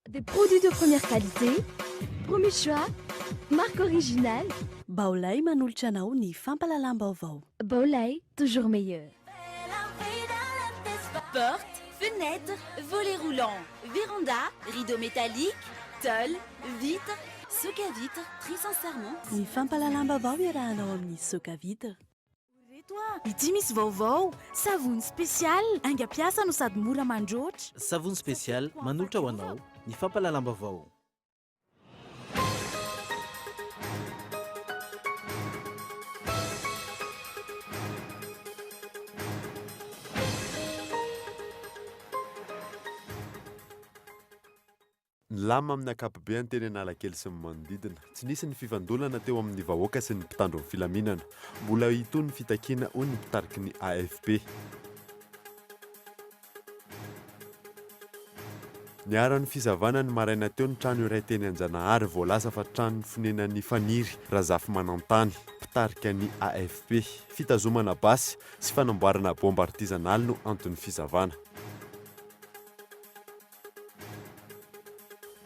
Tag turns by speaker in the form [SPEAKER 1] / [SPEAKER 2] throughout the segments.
[SPEAKER 1] Des produits de première qualité, premier choix, marque originale.
[SPEAKER 2] Baolay manolotra anao ny fampalalam-baovao.
[SPEAKER 1] Baolay, toujours meilleur.
[SPEAKER 3] Portes, fenêtres, volets roulants, véranda, rideaux métalliques, tôle, vitres, soc à vitres, très sincèrement.
[SPEAKER 2] Ny fampalalam-baovao iarahanao amin'ny soka vitra.
[SPEAKER 4] Ity misy vaovao savony spesial aingam-piasa no sady mora mandroatra.
[SPEAKER 5] Savony spesial manolotra ho anao ny fampalalam-baovao.
[SPEAKER 6] Ny lama amin'ny akapobe ny teny Analakely sy ny manodidina tsy nisy ny fifandolana teo amin'ny vahoaka sy ny mpitandro ny filaminana, mbola itony ny fitakiana hoy ny mpitariky ny AFP. Niara-ny fizavana ny maraina teo ny trano iray teny Anjanahary voalasa fa trano fonenan'ny Faniry Razafy Manantany, mpitarika ny AFP, fitazomana basy sy fanamboarana bomba artizanaly no antony fizavana.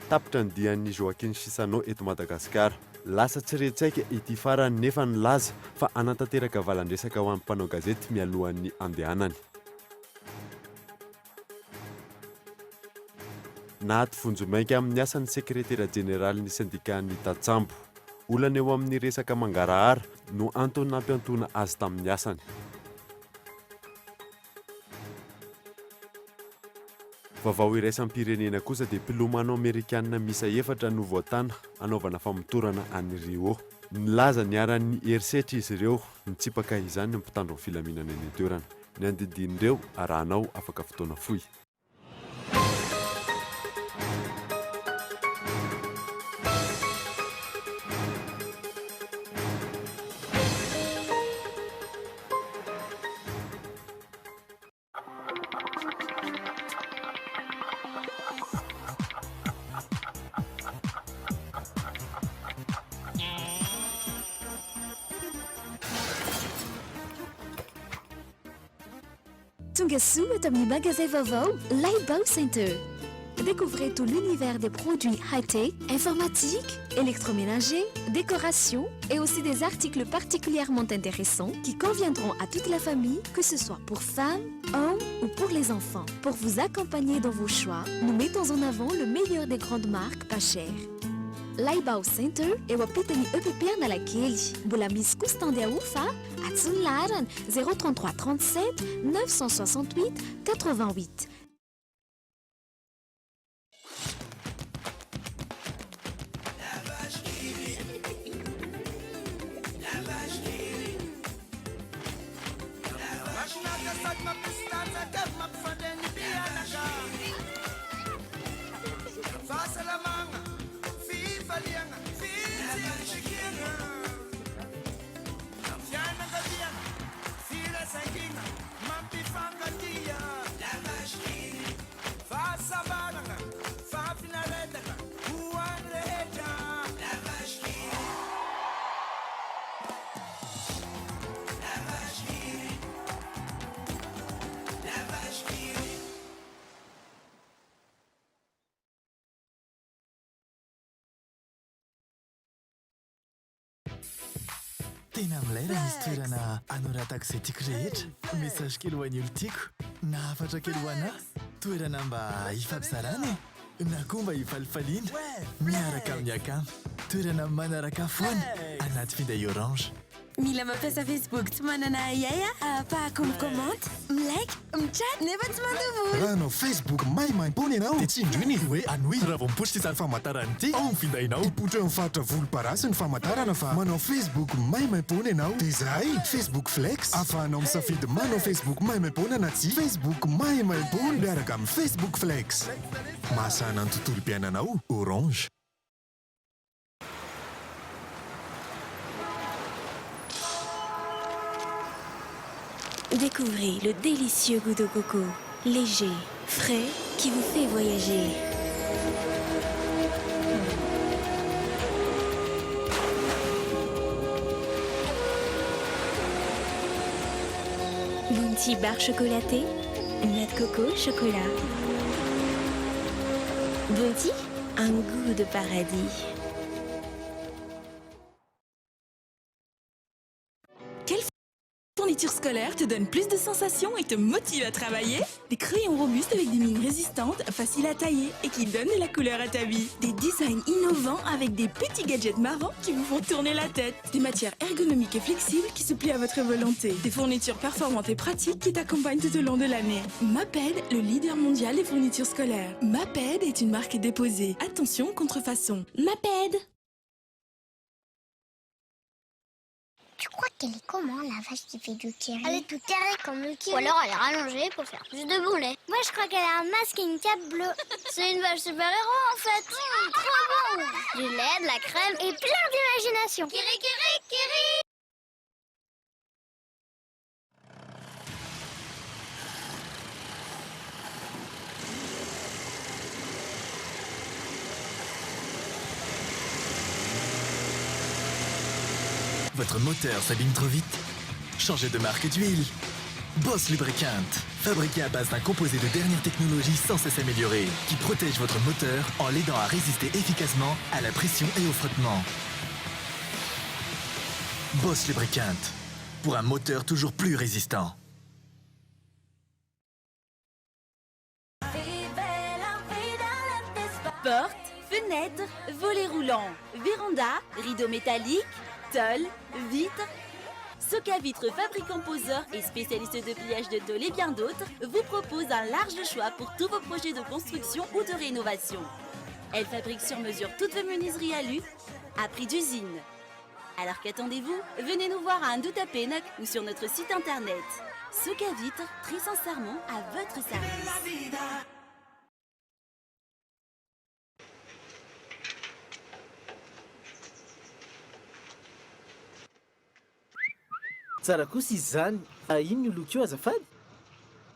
[SPEAKER 6] Tapitra ny dian'ny Joaquin Chissano eto Madagasikara. Lasa tsy retsaika ity farany nefa ny laza fa anatanteraka valandresaka ho an'ny mpanao gazety mialohan'ny andehanany. Nahaty vonjomainka amin'ny asan'ny sekretera jeneraly ny sindikaan'ny Tatsambo. Olana eo amin'ny resaka mangarahara no antony nampiantona azy tamin'ny asany. Vaovao iraisam-pirenena kosa dia mpilomano Amerikanina misa 4 no voatana anaovana famotorana any Rio. Nilaza niaran'ny herisetra izy ireo nitsipaka izany ny mpitandro ny filaminana eny toerana. Ny andidin'ireo arahanao afaka fotoana fohy.
[SPEAKER 1] Tonga soa tamin'ny magasin vaovao Laibao Center. Découvrez tout l'univers des produits high-tech, informatiques, électroménagers, décoration et aussi des articles particulièrement intéressants qui conviendront à toute la famille, que ce soit pour femmes, hommes ou pour les enfants. Pour vous accompagner dans vos choix, nous mettons en avant le meilleur des grandes marques pas chères. Laibao Center eo ampitany EPP Analakely. Mbola misy kosa tande aofa atsony laharana 033 37 968 88.
[SPEAKER 7] Tena milaira misy toerana anoratako izay tiako rehetra. Message kely ho an'ny olo tiako, na hafatra kely ho anahy, toerana mba hifampizarana na koa mba hifalifaliana miaraka amin'ny akamo. Toerana manaraka foana anaty finday orange.
[SPEAKER 3] Mila mampiasa Facebook tsy manana iay ahafahako mikomanty, milike, michat nefa tsy mandovo.
[SPEAKER 7] Raha anao Facebook maimaim-pony ianao dia tsy indroiny hoe anohy raha vao mipoitra izany famantarana ity ao ny findainao. Hipoitra amin'ny faritra volomparasy ny famantarana fa manao Facebook maimaim-pony ianao dia izay Facebook Flex ahafahanao misafidy manao Facebook maimaim-pony na tsy Facebook maimaim-pony miaraka amin'ny Facebook Flex. Mahasana ny tontolo-piainanao Orange.
[SPEAKER 8] Découvrez le délicieux goût de coco, léger, frais, qui vous fait voyager. Bounty bar chocolaté, noix de coco, chocolat. Bounty, un goût de paradis.
[SPEAKER 9] Quelle fourniture scolaire te donne plus de sensations et te motive à travailler? Des crayons robustes avec des mines résistantes, faciles à tailler et qui donnent de la couleur à ta vie. Des designs innovants avec des petits gadgets marrants qui vous font tourner la tête. Des matières ergonomiques et flexibles qui se plient à votre volonté. Des fournitures performantes et pratiques qui t'accompagnent tout au long de l'année. Maped, le leader mondial des fournitures scolaires. Maped est une marque déposée. Attention, contrefaçon. Maped.
[SPEAKER 10] Tu crois qu'elle est comment, la vache qui fait du kiri? Elle est toute carrée comme le kiri. Ou alors elle est rallongée pour faire plus de boulets. Moi, je crois qu'elle a un masque et une cape bleue. C'est une vache super-héros, en fait. Trop bon. Du lait, de la crème et plein d'imagination. Kiri, kiri, kiri.
[SPEAKER 7] Votre moteur s'abîme trop vite? Changez de marque d'huile. Boss Lubricant, fabriqué à base d'un composé de dernière technologie sans cesse amélioré, qui protège votre moteur en l'aidant à résister efficacement à la pression et au frottement. Boss Lubricant, pour un moteur toujours plus résistant.
[SPEAKER 3] Portes, fenêtres, volets roulants, véranda, rideaux métalliques, tôle, vitres. Soca Vitre, fabricant poseur et spécialiste de pliage de tôle et bien d'autres, vous propose un large choix pour tous vos projets de construction ou de rénovation. Elle fabrique sur mesure toutes vos menuiseries alu à prix d'usine. Alors qu'attendez-vous? Venez nous voir à Ndouta Pénac ou sur notre site internet. Soca Vitre, très sincèrement à votre service.
[SPEAKER 5] tsara kosa izy zany ino io loko io azafady?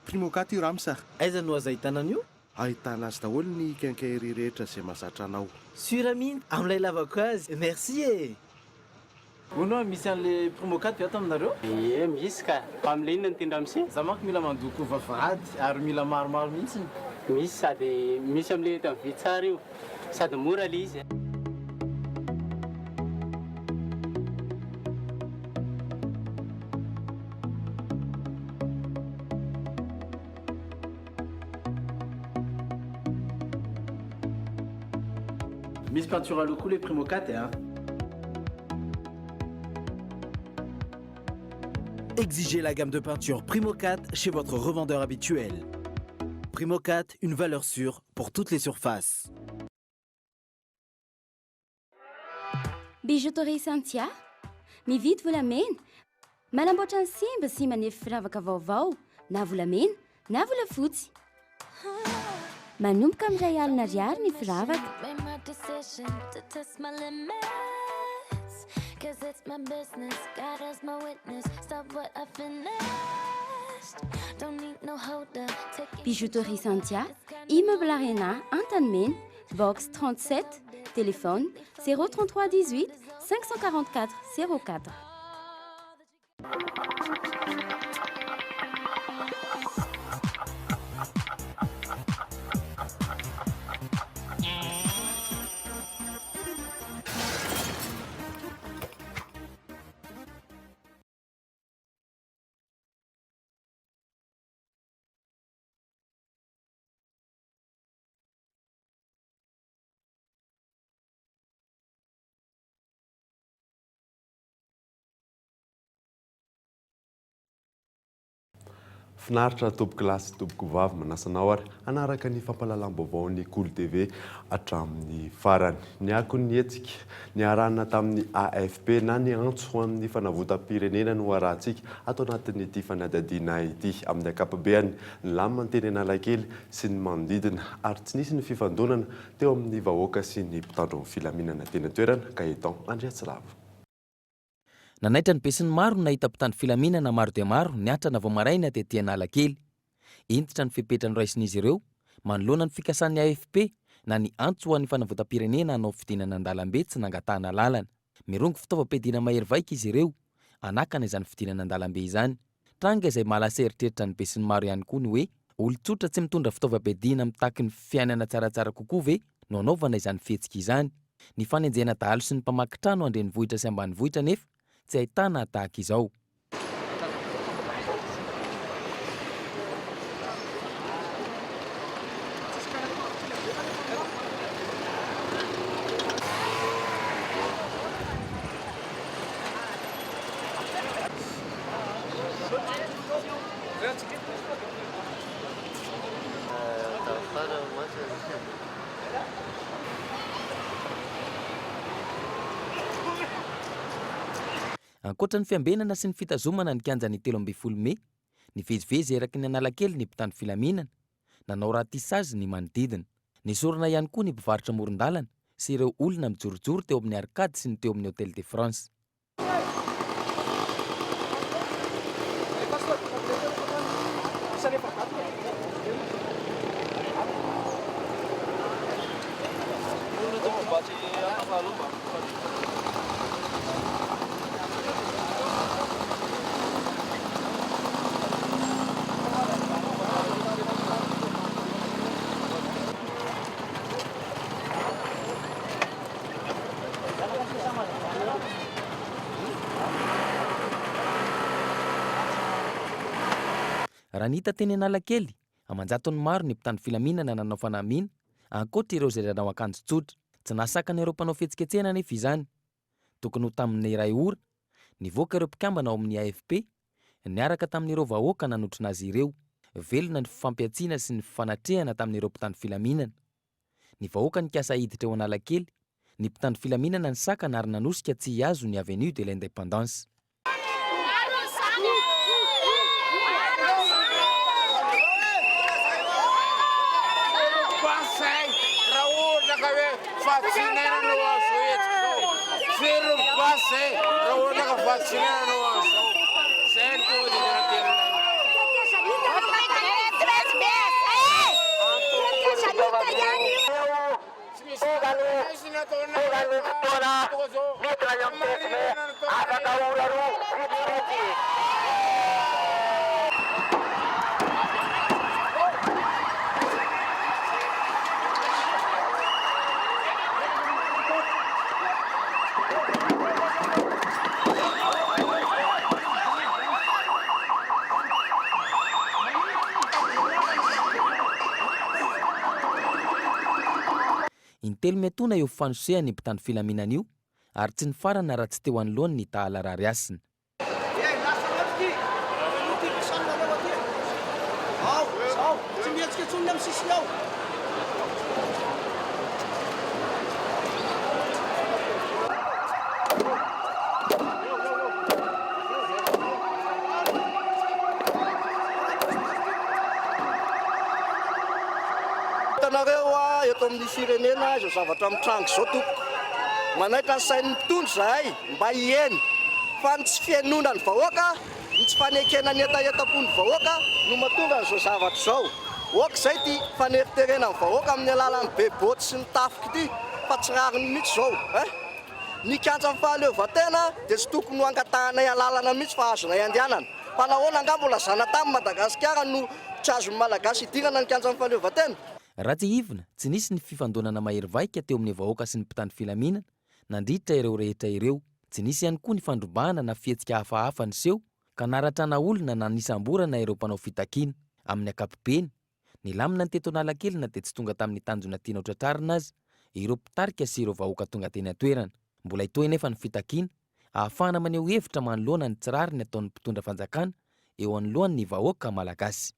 [SPEAKER 11] Primokat io ramsa.
[SPEAKER 5] Aiza no aza ahitana an'io?
[SPEAKER 11] Ahitana azy daholo ny quincaillerie rehetra izay mahazatra anao.
[SPEAKER 5] Suramine amin'ilay lavako azy. Merci e. Hono misy an'le primokat io ato aminareo?
[SPEAKER 12] Misy ka. Amin'ilay inona ny tendra misy?
[SPEAKER 5] Za manko mila mandoko vavahady ary mila maromaro mihitsy.
[SPEAKER 12] Misy sady misy amin'ilay eto amin'ny vy tsara io. Sady mora le izy.
[SPEAKER 5] Miss peinture à locaux les Primo 4 hein. Exigez la gamme de peinture Primo 4 chez votre revendeur habituel. Primo 4, une valeur sûre pour toutes les surfaces.
[SPEAKER 13] Bijouterie Santia, mividy volamena, manamboatra ny simba sy manefy firavaka vaovao, na volamena, na volafotsy. Manomboka amin'ray alina ariary ny firavaka. Bijouterie Santia, immeuble Arena, Antanemena, box 37, téléphone 033 18 544 04.
[SPEAKER 6] Finaritra toboko lasy toboko vavy manasanao ary anaraka ny fampalalam-baovao ny Cool TV hatramin'ny farany. Ny akon'ny hetsika ny arahana tamin'ny AFP na ny antso ho amin'ny fanavotam-pirenena no arahantsika ato anatin'ity fanadadiana ity amin'ny akapobeany ny lamanteny Analakely sy ny manodidina ary tsy nisy ny fifandonana teo amin'ny vahoaka sy ny mpitandro ny filaminana tena toerana ka eton Andriatsilava.
[SPEAKER 14] Nanaitra ny besin'ny maro nahita mpitandro filaminana maro dia maro niatrana vao maraina tetỳ Analakely. Entitra ny fipetrany raisin'izy ireo manoloana ny fikasan'ny AFP na ny antso ho an'ny fanavotam-pirenena hanao fidinana an-dalambe tsy nangatahana lalana. Mirongo fitaovam-piadiana mahery vaika izy ireo anakana izany fidinana an-dalambe izany. Tranga izay mahalasa eritreritra ny besin'ny maro ihany koa ny hoe olon-tsotra tsy mitondra fitaovam-piadiana mitaky ny fiainana tsaratsara kokoa ve no anaovana izany fihetsika izany. Ny fanenjena dahalo sy ny mpamaky trano andrenivohitra sy ambanivohitra nefa tsy ahitana tahaka izao. Ankoatra ny fiambenana sy ny fitazomana ny kianjan'ny 13 Mey, nivezivezy eraky ny Analakely ny mpitandro filaminana, nanao rahatisa azy ny manodidina. Nisorona ihany koa ny mpivarotra amoron-dalana sy ireo olona mijorojoro teo amin'ny Arkady sy ny teo amin'ny Hôtel de France. Raha nita teny Analakely, amanjatony maro ny mpitandro filaminana nanao fanamiana, ankoatra ireo izay nanao akanjo tsotra. Tsy nasakana ireo mpanao fihetsiketsena nefa izany. Tokony ho tamin'ny iray ora, nivoaka ireo mpikambana ao amin'ny AFP, niaraka tamin'ireo vahoaka nanotrona azy ireo. Velona ny fifampiatsiana sy ny fifanatrehana tamin'ireo mpitandro filaminana. Ny vahoaka nikasa hiditra eo Analakely, ny mpitandro filaminana ny sakana ary nanosika tsy hiazo ny Avenue de l'Indépendance. Intelo metona eo fanosehany mpitandro filaminana io, ary tsy ny farana raha tsy teo anoloany ny Tahala Rariasina.
[SPEAKER 15] Eto amin'ny firenena izao zavatra mitrango zao toko manaitra ny sain'ny mpitondro zahay mba hieny fa ny tsy fienoana ny vahoaka, ny tsy fanekena ny etaeta-pony vahoaka no mahatonga n'izao zavatra zao. Oka izay ty faneriterena ny vahoaka amin'ny alalan'ny be boty sy ny tafika ity fa tsy rariny mihitsy zao. Ny kanja ny fahaleovantena dia tsy tokony ho angatahanay alalana mihitsy fa azonay andehanana. Fa nahoana angamba mbola zana tamin'ny Madagasikara no tsy azon'ny malagasy hidirana ny kanja ny fahaleovantena.
[SPEAKER 14] Raha tsy hivona, tsy nisy ny fifandonana mahery vaika teo amin'ny vahoaka sy ny mpitandro filaminana, nandritra ireo rehetra ireo. Tsy nisy ihany koa ny fandrombahana na fihetsika hafahafa niseho, ka naratrana olona na nisamborana ireo mpanao fitakiana. Amin'ny ankapobeny, ny lamina ny teto Analakely na dia tsy tonga tamin'ny tanjona tiana ho tratrarina azy, ireo mpitarika sy ireo vahoaka tonga teny an-toerana. Mbola hitohy nefa ny fitakiana, ahafahana maneho hevitra manoloana ny tsirary ny ataon'ny mpitondra fanjakana eo anoloan'ny vahoaka malagasy.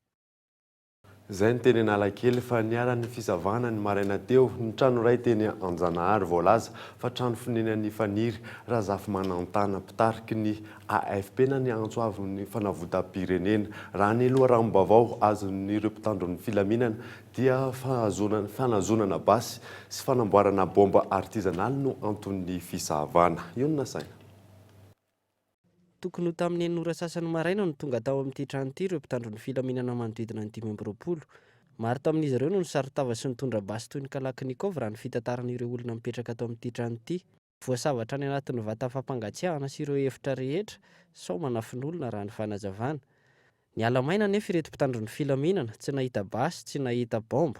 [SPEAKER 6] Izay ny teny Analakely fa niara-ny fisavana ny maraina teo, ny trano iray teny Anjanahary voalaza fa trano fonenan'ny faniry Razafy Manantana mpitariky ny AFP na ny antso avy fanavotam-pirenena. Raha ny loharanom-baovao azon'ireo mpitandro ny filaminana dia fanazonana basy sy fanamboarana bomba artisanal no anton'ny fisavana. Io no nasaina.
[SPEAKER 16] Tokony ho tamin'ny enora sasany maraina no tonga tao amin'ity trano ity ireo mpitandro ny filaminana manodidina ny 520. Maro tamin'izy ireo no nisaritava sy nitondra basy toy ny Kalaknikov raha ny fitataran'ireo olona mipetraka atao amin'ity trano ity. Voasavatra any anatin'ny vata fampangatsiahana sy ireo efitra rehetra, sao manafin'olona raha ny fanazavana. Ny alamaina nefa ireto mpitandro ny filaminana tsy nahita basy, tsy nahita bomba,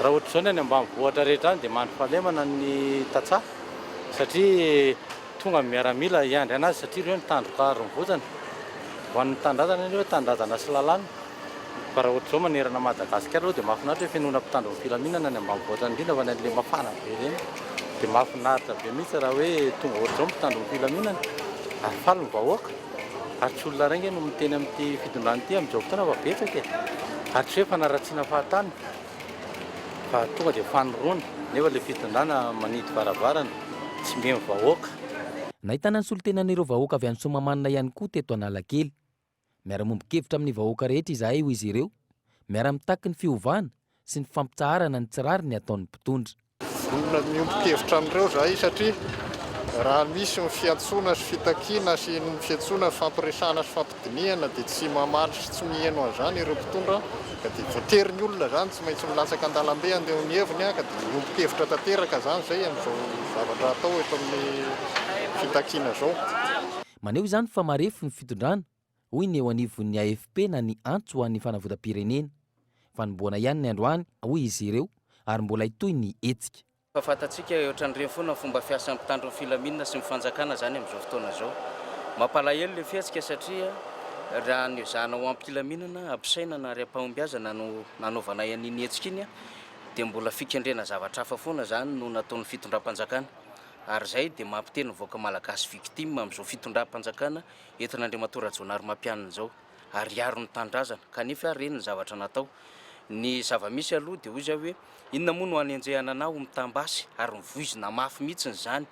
[SPEAKER 1] raha ohatra izao ny any ambanivohitra rehetra any dia mandry fahalemana ny tatsaha satria tonga miaramila iandry anazy satria ireo ny tandroka arom-bojana ho an'ny tandrazana ny hoe tandrazana sy lalàna fa raha ohatra izao manerana Madagasikara aloha dia mahafinaritra hoe fihainoana mpitandro ny filaminana any ambanivohitra indrindra fa ny an'ilay mafana be ireny dia mahafinaritra be mihitsy raha hoe tonga ohatra izao mpitandro ny filaminana ary faly ny vahoaka ary tsy olona rainga no miteny amin'ity fitondrany amin'izao fotoana fa betsaka ary tsy hoe fanaratsiana fahatany fa tonga dia fanoroana nefa ilay fitondrana manidy varavarana tsy mbe ny vahoaka.
[SPEAKER 14] Nahitana ny solotenan'ireo vahoaka avy any Somamanina ihany koa teto Analakely. Miara-mombo-kevitra amin'ny vahoaka rehetra izahay ho izy ireo, miara-mitaky ny fiovana sy ny fampitsaharana ny tsirary ny ataon'ny mpitondra.
[SPEAKER 2] Vonona miombo-kevitra amin'ireo zahay satria raha misy ny fiantsoana sy fitakiana sy ny fiantsoana fampiresahana sy fampidiniana dia tsy mamaly sy tsy miheno an'izany ireo mpitondra ka dia voatery ny olona zany tsy maintsy milatsaka an-dalambe andeha ny heviny ka dia miombo-kevitra tanteraka zany zay amin'izao zavatra atao eto amin'ny fitakiana zao.
[SPEAKER 14] Maneho izany fa marefo ny fitondrana hoy ny eo anivon'ny AFP na ny antso ho an'ny fanavotam-pirenena fa nimboana ihany ny androany hoy izy ireo ary mbola hitoy ny hetsika.
[SPEAKER 4] Fahafantatsika ohatran'ireny foana fomba fiasan'ny mpitandro ny filaminana sy ny fanjakana zany amin'izao fotoana zao. Mampalahelo le fihetsika satria raha ny zanao am-pilaminana ampisaina na ary ampahombiazana no nanaovana an'iny hetsika iny dia mbola fikendrena zavatra hafa foana zany no nataon'ny fitondram-panjakana. Ary zay dia mampiteny ny vahoaka malagasy victime amin'izao fitondram-panjakana entin'Andriamatora Rajonary Mampianina zao ary aro ny tandrazana kanefa reny ny zavatra natao. Ny zava-misy aloha dia hoy zao hoe inona moa no hanenjehana anao mitambasy ary mivoizina mafy mihitsy zany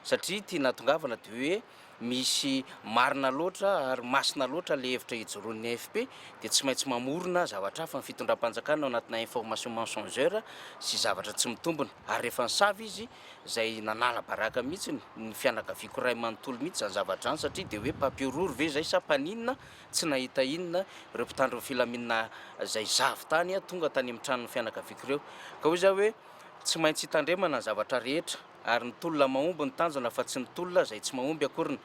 [SPEAKER 4] satria tia natongavana dia hoe misy marina loatra ary masina loatra le hevitra hijoroan'ny AFP dia tsy maintsy mamorona zavatra hafa ny fitondram-panjakana ao anatina information mensongère sy zavatra tsy mitombona ary rehefa nisavy izy zay nanala baraka mihitsy ny fianakaviako ray manontolo mihitsy zany zavatra zany satria dia hoe papiorory ve zay sa mpaninona tsy nahita inona ireo mpitandro ny filaminana zay zavy tany tonga tany amin'ny tranon'ny fianakaviako ireo ka hoy zao hoe tsy maintsy hitandremana ny zavatra rehetra ary ny tolona mahomby ny tanjona fa tsy ny tolona zay tsy mahomby akoriny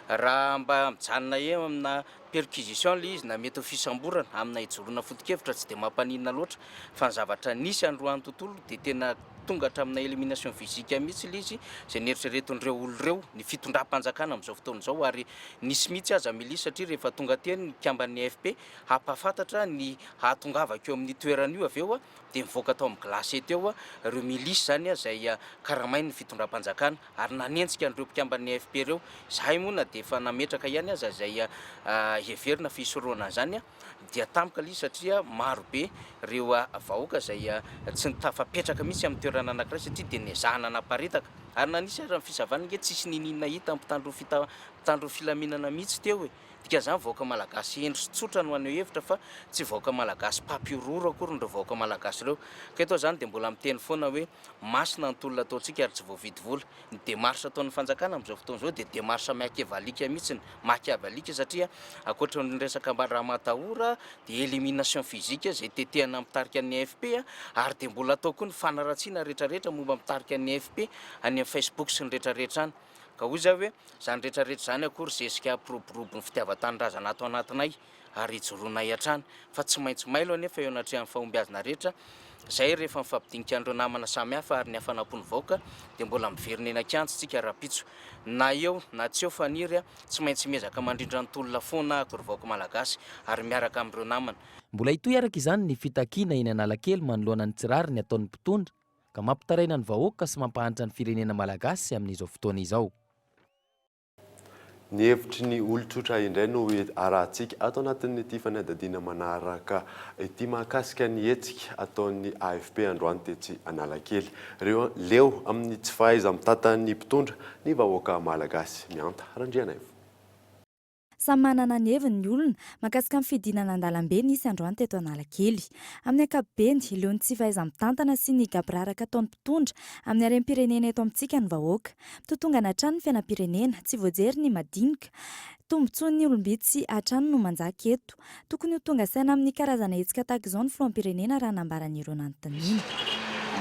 [SPEAKER 4] raha mba mijanona eo amina perquisition le izy na mety ho fisamborana amina hijoroana foto-kevitra tsy dia mampanina loatra fa ny zavatra nisy androany tontolo dia tena tonga hatramina élimination physique mihitsy le izy zay nieritrereton'ireo olo ireo ny fitondram-panjakana amin'izao fotoana izao ary nisy mihitsy aza milisy satria rehefa tonga teny ny kiamban'ny AFP hampafantatra ny hatongavaka eo amin'ny toerana io avy eo dia mivoaka atao amin'ny glasy teo ireo milisy zany zay karamainy ny fitondram-panjakana ary nanenjika an'ireo mpikamban'ny AFP ireo zahay moa na dia efa nametraka ihany aza zay heverina fisoroana zany dia tampoka li satria maro be ireo vahoaka zay tsy nitafapetraka mihitsy amin'ny toerana anankiray satria dia niezahana naparitaka ary nanisy ary ny fisavana nge tsisy ninina hita mpitandro filaminana mihitsy teo dika zany vahoaka malagasy endry sy tsotra no aneho hevitra fa tsy vahoaka malagasy papiororo akory nireo vahoaka malagasy ireo ka eto zany dia mbola miteny foana hoe masina ny tolona ataontsika ary tsy voavidy vola ny démarche ataon'ny fanjakana amin'izao fotoana izao dia démarche machiavélique mihitsy machiavélique satria akoatra ny resaka raha matahora dia élimination physique zay tetehana mitarika ny AFP ary dia mbola atao koa ny fanaratsiana rehetrarehetra momba mitarika ny AFP any amin'ny Facebook sy ny rehetrarehetra any ka hoy zao hoe zany rehetrarehetra zany akory zesika piroborobo ny fitiavan-tanindrazana ato anatinay ary hijoroanay hatrany fa tsy maintsy mailo anefa eo anatrehan'ny fahombiazana rehetra zay rehefa mifampidinika andreo namana samihafa ary ny hafanam-pony vahoaka dia mbola miverina eny an-kiantso tsika rapitso na eo na tsy eo faniry tsy maintsy miezaka mandrindra ny tolona foana akory vahoaka malagasy ary miaraka amin'ireo namana.
[SPEAKER 14] Mbola hitoy araka izany ny fitakiana eny Analakely manoloana ny tsirary ny ataon'ny mpitondra ka mampitaraina ny vahoaka sy mampahantra ny firenena malagasy amin'izao fotoana izao.
[SPEAKER 6] Ny hevitry ny olon-tsotra indray no arahantsika ato anatin'ity fanadadiana manaraka ity mahakasika ny hetsika ataon'ny AFP androany tetsy Analakely. Leo amin'ny tsy fahaiza mitantan'ny mpitondra ny vahoaka malagasy mianta randriana evo.
[SPEAKER 17] Samy manana ny heviny ny olona mahakasika ny fidinana an-dalambe nisy androany teto Analakely. Amin'ny ankapobeny ileo ny tsy fahaiza mitantana sy ny gabraraka ataon'ny mpitondra amin'ny harem-pirenena eto amintsika ny vahoaka. Totonga hatrany ny fiainam-pirenena tsy voajery ny madinika. Tombontsoan'ny olombitsy hatrany no manjaka eto. Tokony ho tonga saina amin'ny karazana hetsika tahaka izao ny filoham-pirenena raha nambaran'ireo nanontaniana.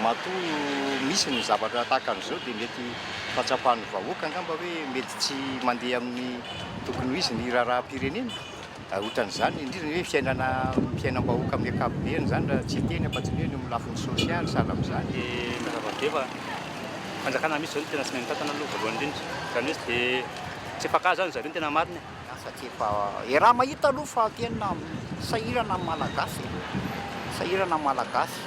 [SPEAKER 18] Matoa misy ny zavatra tahaka an'izao dia mety fatsapahan'ny vahoaka angamba hoe mety tsy mandeha amin'ny tokony ho izy ny raharaha-pirenena Ohatran'izany indrindra hoe fiainam-bahoaka amin'ny ankapobeny zany raha tsy teny afa-tsy ny hoe amin'ny lafiny sosialy sahala amin'izany.
[SPEAKER 3] Mazava-be fa fanjakana misy zao tena tsy mahay mitantana aloha voalohany indrindra. Zany hoe tsy paka zany zareo tena marina.
[SPEAKER 19] Satria efa raha mahita aloha fa tena sahirana amin'ny malagasy. Sahirana amin'ny malagasy.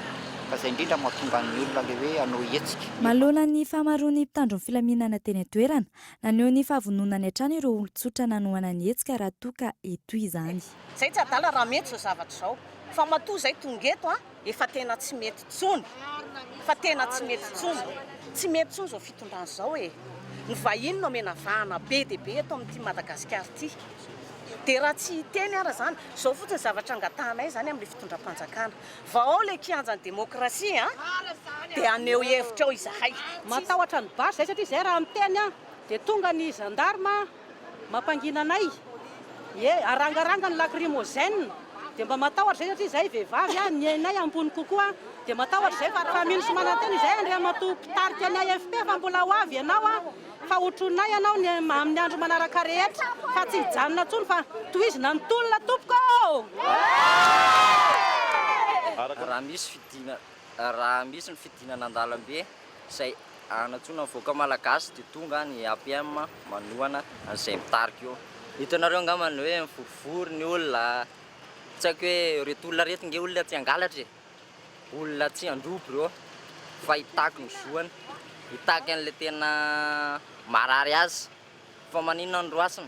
[SPEAKER 19] Ka izay indrindra mahatonga ny olona le hoe hanao hetsika.
[SPEAKER 17] Manoloana ny fahamaroan'ny mpitandro ny filaminana teny an-toerana, naneho ny fahavononany hatrany ireo olon-tsotra nanohana ny hetsika raha toa ka eto izany.
[SPEAKER 20] Zay tsy adala raha mety zao zavatra zao. Fa matoa zay tonga eto efa tena tsy mety tsony. Fa tena tsy mety tsony. Tsy mety tsony zao fitondrana zao e. Ny vahiny no mena vahana be dia be eto amin'ity Madagasikara ity. Dia raha tsy teny ara zany, zao fotsiny zavatra angatahanay zany amin'ilay fitondram-panjakana. Vao le kianjan'ny demokrasia dia aneho hevitra ao izahay.
[SPEAKER 7] Matahotra ny basy zay satria zay raha miteny dia tonga ny gendarme mampangina anay. Arangaranga ny lacrymogène. Dia mba matahotra zay satria zay vehivavy ny ainay ambony kokoa. Dia matahotra zay fa mino sy mananteny izay andray matoa mpitarika ny AFP fa mbola ho avy ianao fa otronay ianao amin'ny andro manaraka rehetra fa tsy hijanona tsony fa tohizina ny tolona tompoko.
[SPEAKER 4] Raha misy ny fidinana an-dalambe izay anatsona voaka malagasy dia tonga ny APM manohana an'izay mitarika eo. Hitanareo angambany hoe mivorivory ny olona, tsy haiko hoe reto olona reto nge olona tsy angalatra, olona tsy androbo reo fa hitaky ny zoany, hitaky an'ilay tena marary azy fa maninona androasina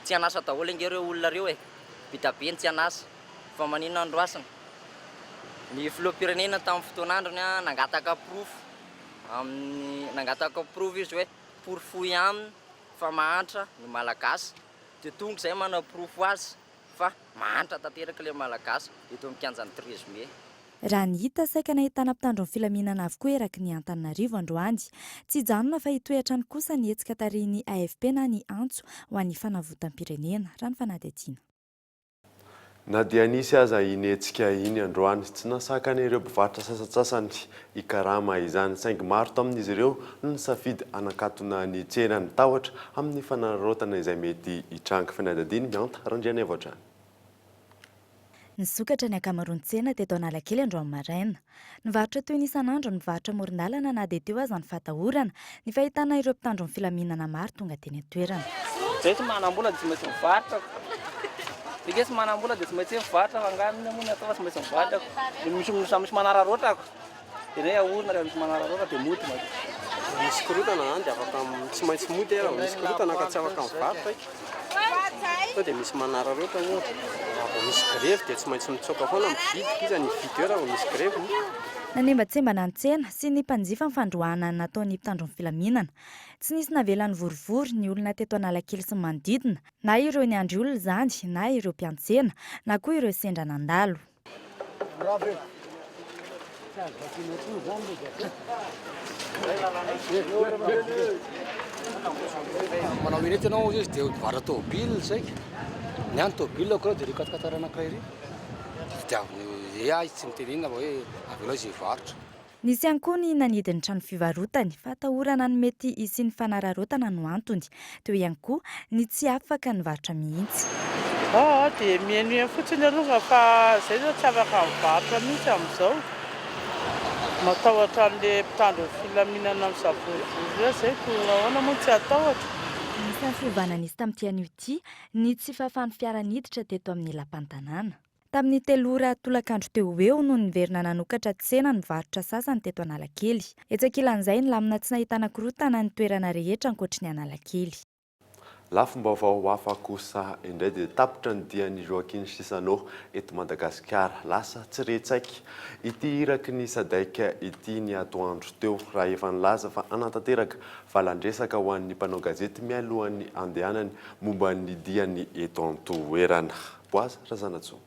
[SPEAKER 4] tsy anasa daholo nge reo olona reo bitabeny tsy anasa fa maninona androasina. Ny filoham-pirenena tamin'ny fotoan'androny nangataka proof izy hoe pourfouille aminy fa mahantra ny malagasy dia tonga izay manao proof azy fa mahantra tanteraka ilay malagasy eto amin'ny kianjan'ny 13 Mai.
[SPEAKER 17] Raha ny hita saika nahitana mpitandro ny filaminana avokoa eraky ny Antananarivo androany. Tsy hijanona fa hitoetra ny kosa ny hetsika tariny AFP na ny antso ho an'ny fanavotam-pirenena raha ny fanadihadiana.
[SPEAKER 6] Na dia nisy aza iny hetsika iny androany tsy nasakana ireo mpivarotra sasatsasany ikarama izany saingy maro tamin'izy ireo no nisafidy anakatona ny tsena ny tahotra amin'ny fanararaotana izay mety hitranga. Fanadihadiana mianta Randriana Evotrany.
[SPEAKER 17] Nisokatra ny ankamaroan-tsena teto Analakely androany maraina. Nivarotra toy ny isan'andro ny varotra moron-dalana na dia teo aza ny fatahorana ny fahitana ireo mpitandro ny filaminana maro tonga teny an-toerana.
[SPEAKER 8] Zay tsy manam-bola dia tsy maintsy mivarotra. Dia tsy manam-bola dia tsy maintsy mivarotra fa anganiny moa ny atao fa tsy maintsy mivarotra. Dia misy manararaotra ako. Dia nay ahorona rehefa misy manararaotra dia moty ma.
[SPEAKER 12] Misy korotana zany dia afaka tsy maintsy moty raha misy korotana ka tsy afaka mivarotra. Sao dia misy manararaotra moa. Raha misy grevy dia tsy maintsy mitsoaka foana mividy iza ny vidy eo raha misy grevy.
[SPEAKER 17] Nanembatsembana ny tsena sy ny mpanjifa ny fandroahana nataon'ny mpitandro ny filaminana. Tsy nisy navelany vorivory ny olona teto Analakely sy manodidina, na ireo ny andry olona zany, na ireo mpiantsena, na koa ireo sendra nandalo.
[SPEAKER 9] Manao minety ianao izy dia mivarotra tômôbily saika. Ny any tômôbily ako dia rekatkatara anankiray ry. Dia tsy mitenenina fa hoe avela izy hivarotra.
[SPEAKER 17] Nisy ihany koa ny nanidiny trano fivarotany fa atahorana ny mety hisy ny fanararaotana no antony. Teo ihany koa ny tsy afaka nivarotra mihitsy.
[SPEAKER 10] Dia mihaino fotsiny aloha fa izay zao tsy afaka mivarotra mihitsy amin'izao. Matahotra an'ilay mpitandro filaminana amin'ny savorivory izay ahoana moa tsy atahotra.
[SPEAKER 17] Nisy fiovana nisy tamin'ity anio ity ny tsy fahafahan'ny fiara niditra teto amin'ny lapan-tanàna. Tamin'ny 3 ora tolakandro teo eo no niverina nanokatra tsena nivarotra sasany teto Analakely. Etsakilan'izay ny lamina tsy nahitana korotana ny toerana rehetra ankoatry ny Analakely.
[SPEAKER 6] Lafim-baovao hafa kosa indray dia tapitra ny dian'i Joaquin Chissano eto Madagasikara lasa tsy retsaika. Ity iraky ny sadaika ity ny atoandro teo raha efa nilaza fa anatanteraka valandresaka ho an'ny mpanao gazety mialohan'ny andehanany momba ny diany eto an-toerana. Boazy Razanatso.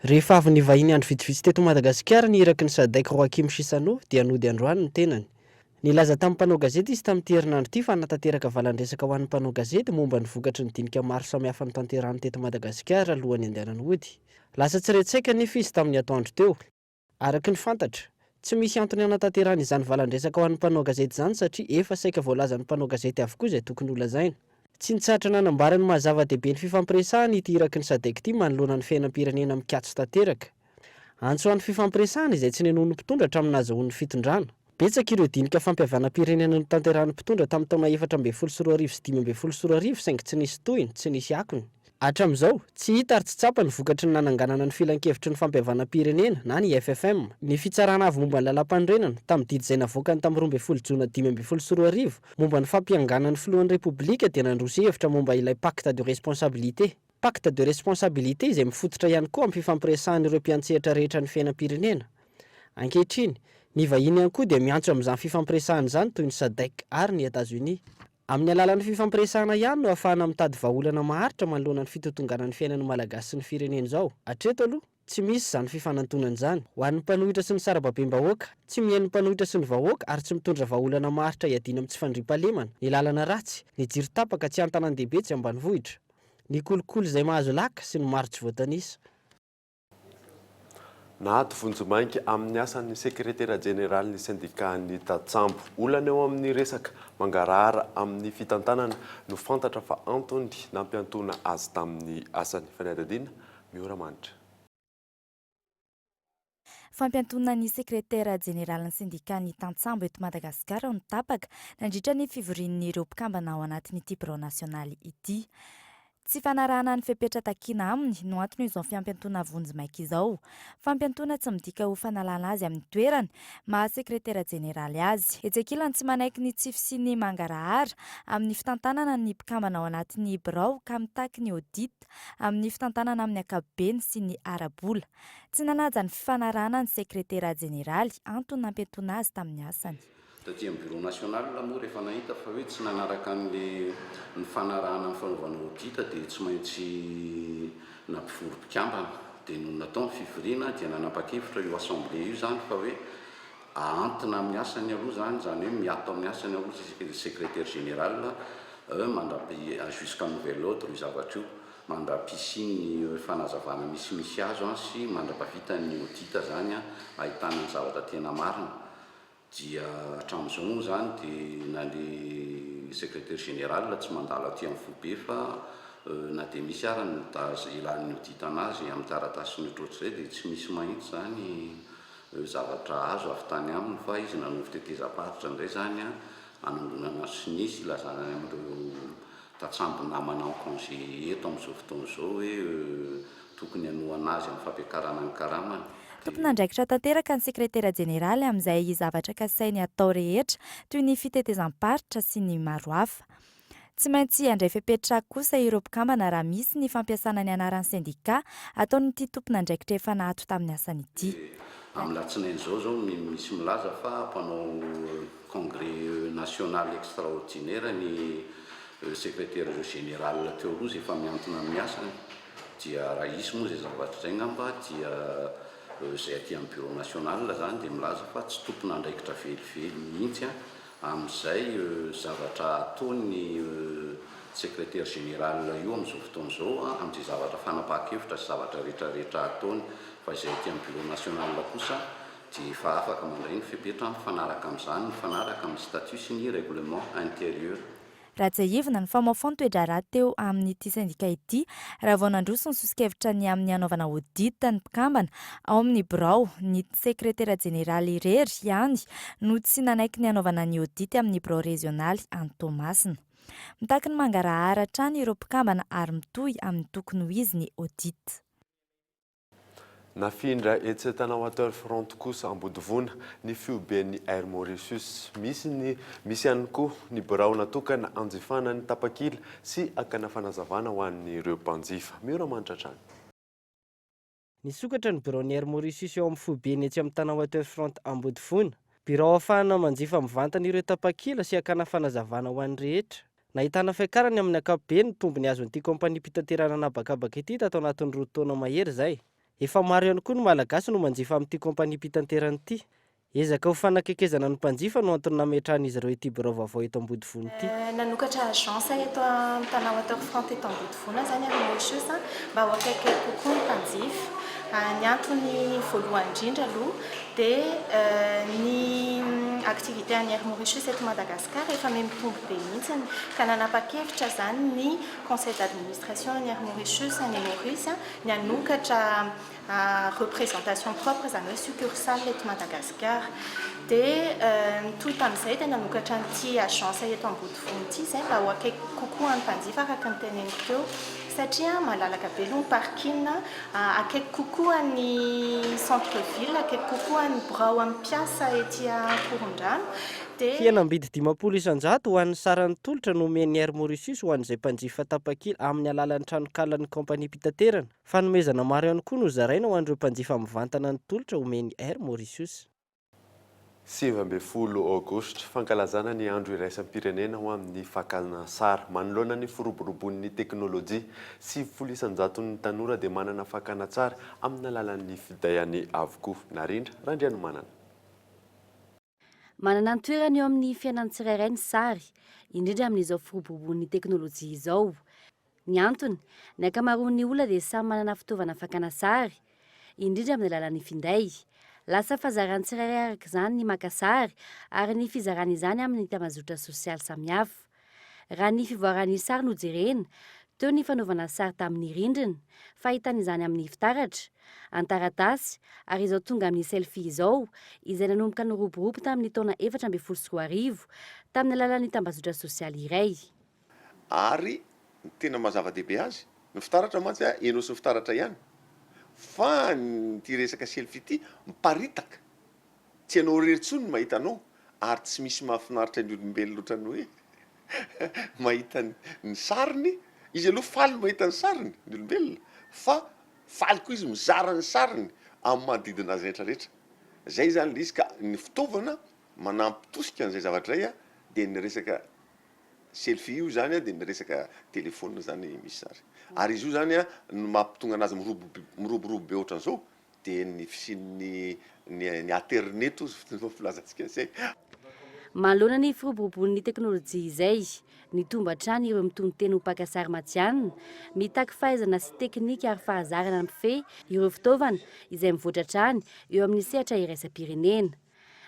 [SPEAKER 16] Rehefa avy ny vahiny andro vitsivitsy teto Madagasikara ny iraky ny sadaika Joaquin Chissano dia nody androany ny tenany. Nilaza tamin'ny mpanao gazety izy tamin'ity herinandro ity fa anatanteraka valandresaka ho an'ny mpanao gazety momba ny vokatry ny dinika maro samihafa ny tanterahany teto Madagasikara alohan'ny andehanany hody. Lasa tsy retsaika nefa izy tamin'ny atoandro teo. Araky ny fantatra, tsy misy antony anatanterahany izany valandresaka ho an'ny mpanao gazety izany satria efa saika voalazan'ny mpanao gazety avokoa izay tokony holazaina. Tsy nitsatra nanambarany mahazava-dehibe ny fifampiresahana ity iraky ny Sadek ity manoloana ny fiainam-pirenena mikatso tanteraka. Antso an'ny fifampiresahana izay tsy nenohon'ny mpitondra hatramin'ny nahazoan'ny fitondrana. Betsaka ireo dinika fampihavana-pirenena notanterahany mpitondra tamin'ny taona 14 sy 15 saingy tsy nisy tohiny, tsy nisy akony. Hatramin'izao, tsy hita ary tsy tsapa ny vokatry ny nananganana ny filan-kevitry ny fampihavana-pirenena na ny FFM. Ny fitsarana avy momba ny lalam-pandrenana tamin'ny didy izay navoakany tamin'ny 12 Jona 2012 momba ny fampianganan'ny filohan'ny repoblika dia nandroso hevitra momba ilay pacte de responsabilité. Pacte de responsabilité izay mifototra ihany koa amin'ny fifampiresahan'ireo mpiantsehatra rehetra ny fiainam-pirenena. Ankehitriny, ny vahiny ihany koa dia miantso amin'izany fifampiresahana izany toy ny Sadek ary ny États-Unis. Amin'ny alalan'ny fifampiresahana ihany no ahafahana mitady vahaolana maharitra manoloana ny fitotonganan'ny fiainan'ny malagasy sy ny firenena izao. Hatreto aloha, tsy misy izany fifanantonana izany. Ho an'ny mpanohitra sy ny sarababem-bahoaka, tsy mihaino ny mpanohitra sy ny vahoaka ary tsy mitondra vahaolana maharitra iadina amin'ny tsy fandriam-pahalemana, ny lalana ratsy, ny jiro tapaka tsy an-tanàn-dehibe tsy ambanivohitra, ny kolokolo izay mahazo laka sy ny maro tsy voatanisa.
[SPEAKER 6] Nahato vonjomainky amin'ny asan'ny sekretera jeneraly syndicat-ny Tatsambo. Olana eo amin'ny resaka mangarahara amin'ny fitantanana no fantatra fa antony nampiantona azy tamin'ny asany fanadadiana miora manitra.
[SPEAKER 17] Fampiantona ny sekretera jeneralin'ny syndicat-ny Tatsambo eto Madagasikara no tapaka nandritra ny fivorian'ireo mpikambana ao anatin'ity birao nasionaly ity. Tsy fanarahana ny fepetra takina aminy no antony izao fiampiantona vonjomaika izao. Fampiantona tsy midika ho fanalana azy amin'ny toerany, maha sekretera jeneraly azy. Etsekilany tsy manaiky ny tsify sy ny mangarahara amin'ny fitantanana ny mpikambana ao anatin'ny birao ka mitaky ny audit amin'ny fitantanana amin'ny ankapobeny sy ny arabola. Tsy nanaja ny fifanarahana ny sekretera jeneraly antony nampiantona azy tamin'ny asany.
[SPEAKER 5] Taty amin'ny bureau national moa rehefa nahita fa hoe tsy nanaraka ny fanarahana amin'ny fanaovana audit dia tsy maintsy nampiforo mpikambana dia no natao ny fivoriana dia nanapa-kevitra io assemblée io zany fa hoe ahantina amin'ny asany aloha zany hoe miato amin'ny asany aloha secrétaire général mandrapy jusqu'à nouvel ordre io zavatra io mandra-pisiny ny fanazavana misimisy azo sy mandra-pavita ny audit zany ahitana ny zavatra tena marina. Dia hatramin'izao moa zany dia na ny secrétaire général tsy mandalo aty amin'ny fobe fa na dia misy ara ny ilan'ny audit anazy amin'ny taratasy ny ohatr'izay dia tsy misy mahitsy zany zavatra azo avy tany aminy fa izy nanovo tetezam-paritra indray zany anambonana sinisy ilazana amin'ireo Tatsambo namana en congé eto amin'izao fotoana izao hoe tokony hanohana azy amin'ny fampiakarana ny karamany.
[SPEAKER 17] Tompon'andraikitra tanteraka ny sekretera jeneraly amin'izay zavatra kasainy atao rehetra toy ny fitetezam-paritra sy ny maro hafa. Tsy maintsy handray fepetra kosa ireo mpikambana raha misy ny fampiasana ny anaran'ny sindika ataon'ity tompon'andraikitra efa nahato tamin'ny asany ity.
[SPEAKER 5] Amin'ny latsinainy zao misy milaza fa mpanao congrès national extraordinaire ny sekretera général teo aloha izay efa miantona amin'ny asany dia raha isy moa izay zavatra izay ngamba dia izay aty amin'ny bureau national zany dia milaza fa tsy tompon'andraikitra velively mihitsy amin'izay zavatra ataony sekretera général io amin'izao fotoana izao amin'izay zavatra fanapahan-kevitra sy zavatra rehetrarehetra ataony fa izay aty amin'ny bureau national kosa dia efa afaka mandray ny fepetra mifanaraka amin'izany mifanaraka amin'ny statut sy ny règlement intérieur.
[SPEAKER 17] Rajaivina ny famaofany toedrara teo amin'ity sindika ity raha vao nandroso ny sosikevitra ny amin'ny anaovana audit ny mpikambana ao amin'ny birao ny sekretera jeneraly irery ihany no tsy nanaiky ny anaovana ny audit amin'ny birao regionaly any Toamasina. Mitaky ny mangarahara hatrany ireo mpikambana ary mitohy amin'ny tokony ho izy ny audit.
[SPEAKER 6] Nafindra etsy tanao Waterfront kosa Ambodivona ny fioben'ny Air Mauritius misy ihany koa ny birao natokana anjifana ny tapakila sy akana fanazavana ho an'ireo mpanjifa. Miora mantratrany.
[SPEAKER 16] Nisokatra ny biraon'ny Air Mauritius eo amin'ny fioben'ny etsy amin'ny tanao Waterfront Ambodivona. Birao ahafahana manjifa mivantana ireo tapakila sy akana fanazavana ho an'ny rehetra. Nahitana fiakarany amin'ny ankapobeny tombony azon'ity kompania mpitanterana anabakabaka ity tato anatin'ny 2 taona mahery zay. Efa maro ihany koa ny malagasy no manjifa amin'ity kompania mpitanterana ity. Ezaka ho fanakekezana ny mpanjifa no antony nametrahan'izy ireo ity birao vaovao eto Ambodivona ity.
[SPEAKER 11] Nanokatra agence eto amin'ny tanao Waterfront eto Ambodivona zany Air Mauritius mba ho akaiky kokoa ny mpanjifa. Ny antony voalohany indrindra aloha dia ny activité any air Mauritius eto Madagasikara efa mitombo be mihitsiny ka nanapa-kevitra zany ny conseil d'administration any air Mauritius any Maurice ny hanokatra représentation propre zany hoe succursale eto Madagasikara dia toy tamin'izay dia nanokatra an'ity agence eto Ambodifony ity zay mba ho akaiky kokoa any mpanjifa araka ny teneniko teo satria malalaka be aloha ny parking akaiky kokoa ny centre ville akaiky kokoa ny birao amin'ny piasa etỳ Korondrano dia
[SPEAKER 16] fihenam-bidy 500 isan-jato ho an'ny saran'ny tolotra no omeny Air Mauritius ho an'izay mpanjifa tapakila amin'ny alalan'ny tranokalan'ny kompania mpitaterana fanomezana maro ihany koa no zaraina ho an'ireo mpanjifa mivantana ny tolotra omeny Air Mauritius.
[SPEAKER 6] 17 Aogositra fankalazana ny andro iraisam-pirenena ho amin'ny fakana sary manoloana ny firoborobon'ny teknôlôjia 700 ny tanora dia manana fakana tsara amin'ny alalan'ny fidayany avokoa narindra randriano
[SPEAKER 13] manana ny toerany eo amin'ny fiainan'ny tsirairay ny sary indrindra amin'izao firoborobon'ny teknôlôjia izao. Ny antony ny ankamaroan'ny olona dia samy manana fitaovana fakana sary indrindra amin'ny alalan'ny finday. Lasa fazaran'ny tsirairay araka izany ny maka sary ary ny fizarana izany amin'ny tambazotra sosialy samihafa. Raha ny fivoaran'ny sary no jerena, teo ny fanaovana sary tamin'ny rindrina, fahitana izany amin'ny fitaratra, antaratasy ary izao tonga amin'ny selfie izao, izay nanomboka noroborobo tamin'ny taona 2014 tamin'ny alalan'ny tambazotra sosialy iray.
[SPEAKER 15] Ary tena mazava-dehibe azy, ny fitaratra mantsy eno sy ny fitaratra ihany. Fa ty resaka selfie ity miparitaka tsy anao reritsony mahita anao ary tsy misy mahafinaritra ny olombelona ohatrany hoe mahita ny sariny izy aloha faly mahita ny sariny ny olombelona fa faly koa izy mizara ny sariny amin'ny manodidina azy rehetrarehetra. Zay zany le izy ka ny fitaovana manampitosika an'izay zavatra izay dia ny resaka selfie io zany dia ny resaka telefônina zany misy sary. Ary izy io zany no mampitonga anazy miroborobo be ohatran'izao dia ny fisian'ny ny internet filazantsika izay.
[SPEAKER 13] Manoloana ny firoborobon'ny teknôlôjia izay, ny tomba hatrany ireo mitony teny ho mpaka sary matianina, mitaky fahaizana sy teknika ary fahazarana ampifehy ireo fitaovana izay mivoatra hatrany eo amin'ny sehatra iraisam-pirenena.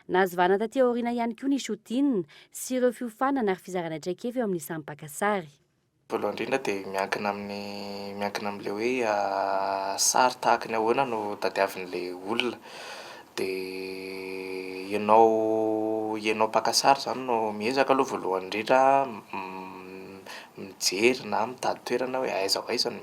[SPEAKER 13] Nazovana taty aoriana ihany koa ny shooting sy ireo fiofanana ary fizarana traikefa eo amin'ny samy mpaka sary.
[SPEAKER 21] Voalohany indrindra dia miankina amin'ilay hoe sary tahaka ny ahoana no tadiavin'ilay olona dia ianao mpaka sary zany no miezaka aloha voalohany indrindra mijery na mitady toerana hoe aiza ho aiza no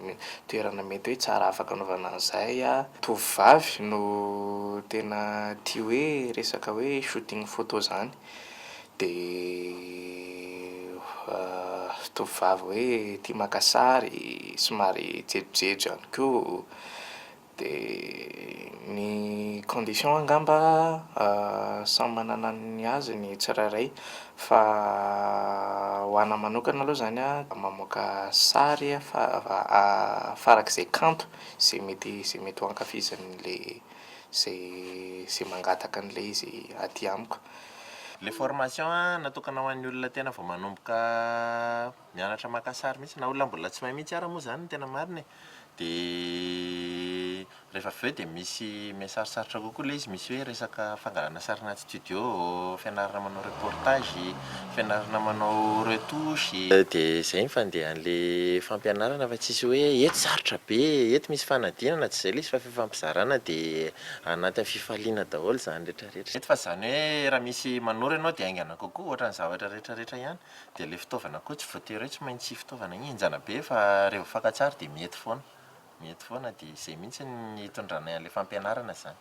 [SPEAKER 21] toerana mety hoe tsara afaka anaovana an'izay. Tovovavy no tena tia hoe resaka hoe shooting photo zany dia tovovavy hoe tia maka sary somary jejojejo ihany koa dia ny condition angamba samy manana ny azy ny tsirairay fa ho ana manokana aloha zany mamoaka sary farak'izay kanto izay mety ho ankafizan'le izay mangataka an'ilay izy aty amiko.
[SPEAKER 22] Le formation natokana ho an'ny olona tena vao manomboka mianatra maka sary mihitsy na olona mbola tsy mahay mihitsy ara moa zany no tena marina dia rehefa avy eo dia misy misarosarotra kokoa ilay izy, misy hoe resaka fangalana sary anaty studio, fianarana manao reportage, fianarana manao retouche dia izay ny fandehan'ilay fampianarana fa tsisy hoe eto sarotra be, eto misy fanadinana tsy izay ilay izy fa fifampizarana dia anatin'ny fifaliana daholo zany rehetrarehetra. Eto fa zany hoe raha misy manoro ianao dia aingana kokoa ohatra ny zavatra rehetrarehetra ihany dia ilay fitaovana koa tsy voatery hoe tsy maintsy fitaovana hinjana be fa rehefa fankatsary dia mety foana dia izay mihitsy ny hitondrana an'ilay fampianarana zany.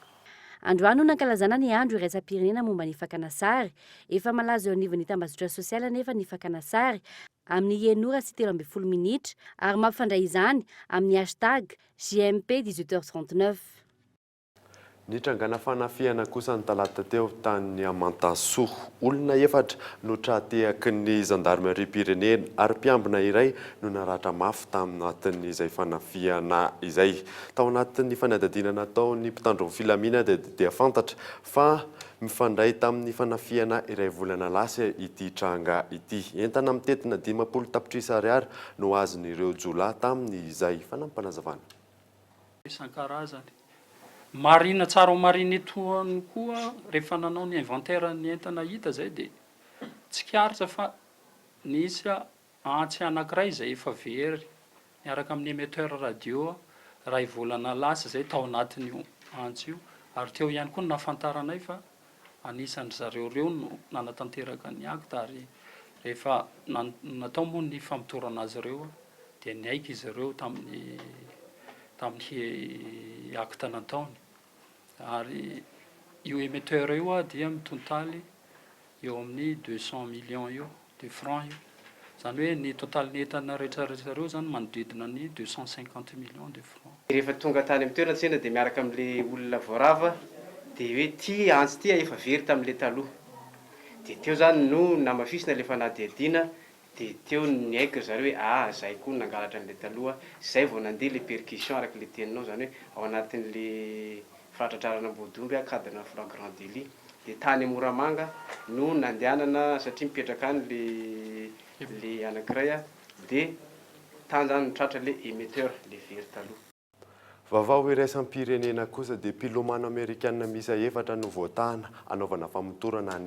[SPEAKER 13] Androany no nankalazana ny andro iraisam-pirenena momba ny fakana sary. Efa malaza eo anivon'ny tambazotra sosialy anefa ny fakana sary amin'ny enora sy 13 minitra ary mampifandray izany amin'ny hashtag JMP 18h39.
[SPEAKER 6] Nitrangana fanafiana kosa ny talata teo tany Amantasoa. Olona efatra no trateaky ny zandarmerie-pirenena ary mpiambina iray no naratra mafy taminatin'izay fanafiana izay. Tao anatin'ny fanadadiana nataon'ny mpitandro ny filaminana dia fantatra fa mifandray tamin'ny fanafiana iray volana lasa ity tranga ity. Entana mitetina 500 tapitrisa ariary no azon'ireo jola tamin'izay fanampanazavana.
[SPEAKER 23] Isan-karazany
[SPEAKER 1] marina tsara ho marina etoany koa rehefa nanao ny inventaire ny entana hita zay dia tsy kiaritra fa nisy antsy anankiray izay efa very miaraka amin'ny émetteur radio ray volana lasa zay tao anatin'io antsy io ary teo ihany koa nafantaranay fa anisan'ny zareo reo no nanatanteraka ny acte ary rehefa natao moa ny famitorana azy ireo dia niaika izy ireo tamin'ny acte nataony ary io émetteur io dia mitontaly eo amin'ny 200 millions eo de francs io zany hoe ny total ny entana rehetrarehetra reo zany manodidina ny 250 millions de francs.
[SPEAKER 12] Rehefa tonga tany amin'ny toerana tsena dia miaraka amin'le olona voarava dia hoe ty antsy ty efa very tamin'le taloha dia teo zany no namafisina le fanadihadiana dia teo niaika zareo hoe zay koa nangalatra an'le taloha zay vao nandeha le percussion araka le teninao zany hoe ao anatin'le firatradrarana Ambohidomby cadre flagrant délit dia tany Moramanga no nandehanana satria mipetraka any le anankiray dia tany zany mitratra le émetteur le very taloha.
[SPEAKER 6] Vaovao iraisam-pirenena kosa dia mpilomano amerikanina misa efatra no voatahana anaovana famotorana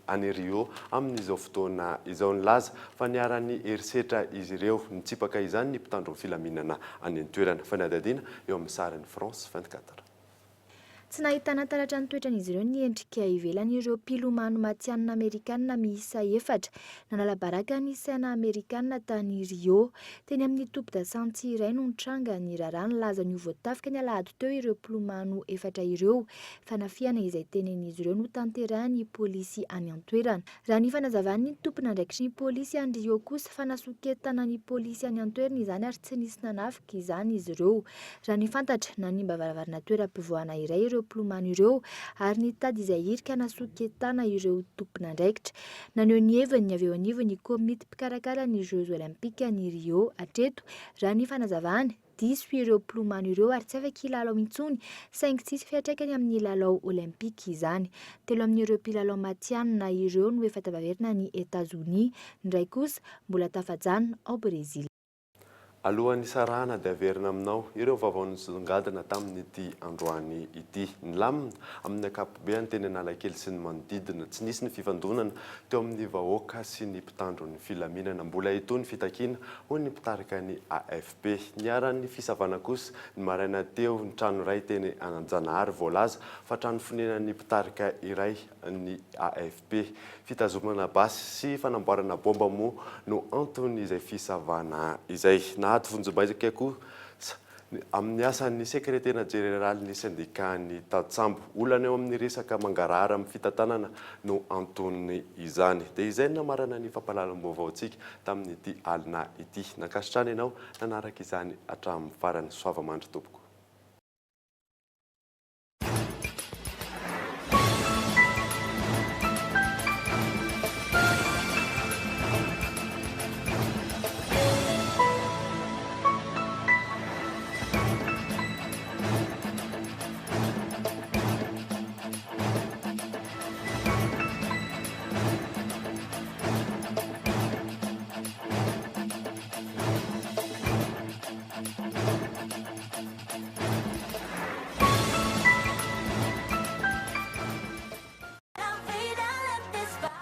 [SPEAKER 6] any Rio amin'izao fotoana izao nilaza fa niara-ny herisetra izy ireo nitsipaka izany ny mpitandro filaminana any an-toerana fa niadadiana eo amin'ny sarin'ny France 24.
[SPEAKER 17] Tsy nahitana taratra ny toetran'izy ireo ny endrika ivelany ireo mpilomano matianina Amerikanina miisa efatra nanala baraka ny saina Amerikanina tany Rio teny amin'ny tobin-dasantsy iray no nitranga ny raharaha nilaza ny voatafika ny alahady teo ireo mpilomano efatra ireo fanafiana izay tenen'izy ireo no tanterahany polisy any an-toerana. Raha ny fanazavany ny tompona ndraikitry ny polisy any Rio kosa fanasoketana ny polisy any an-toerana izany ary tsy nisy nanafika izany izy ireo. Raha ny fantatra nanimba varavarana toeram-pivoahana iray ireo mpilomano ireo ary nitady izay irika nasoketana ireo tompona ndraikitra. Naneho ny heviny avy eo anivony ny komity mpikarakara ny Jeux Olympiques ny Rio hatreto raha ny fanazavany diso ireo mpilomano ireo ary tsy afaka hilalao intsony saingy tsisy fiantraikany amin'ny lalao olimpika izany. Telo amin'ireo mpilalao matianina ireo no efa tavaverina ny Etats-Unis, ny iray kosa mbola tafajanona ao Brezila.
[SPEAKER 6] Alohan'ny sarahana dia averina aminao ireo vaovao nisongadina tamin'ity androany ity. Nilamina amin'ny ankapobeny teny Analakely sy ny manodidina tsy nisy ny fifandonana teo amin'ny vahoaka sy ny mpitandro ny filaminana mbola itony fitakiana ho ny mpitarika ny AFP. Niara-ny fisavana kosa ny maraina teo ny trano iray teny Anjanahary voalaza fa trano fonena ny mpitarika iray ny AFP. Fitazomana basy sy fanamboarana bomba moa no antony izay fisavana izay. Nahato vonjom-baizaka koa amin'ny asan'ny sekretera jeneraly ny sindikany Tatsambo olana eo amin'ny resaka mangarahara amin'ny fitantanana no antony izany. Dia izay namarana ny fampahalalam-baovaontsika tamin'ity alina ity. Nakasitrana ianao nanaraka izany hatramin'ny farany. Soavamandry tompoko.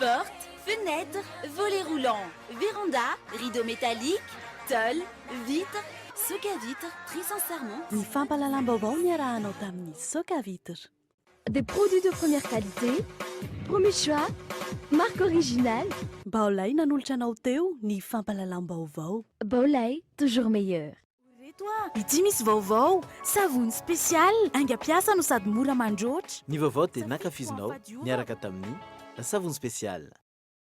[SPEAKER 2] Porte, fenêtre, volets roulants, véranda, rideaux métalliques, tôle, vitres, soca-vitre, trisse en serment.
[SPEAKER 24] Ny fampahalalam-baovao niarahanao tamin'ny Soca-Vitre.
[SPEAKER 17] Des produits de première qualité, premier choix, marque originale.
[SPEAKER 24] Baolay nanolotra anao teo ny fampahalalam-baovao.
[SPEAKER 17] Baolay, toujours meilleur.
[SPEAKER 24] Ity misy vaovao, savony spécial, aingam-piasa no sady mora mandroatra.
[SPEAKER 23] Ny vaovao dia nankafizinao niaraka tamin'ny savony spécial.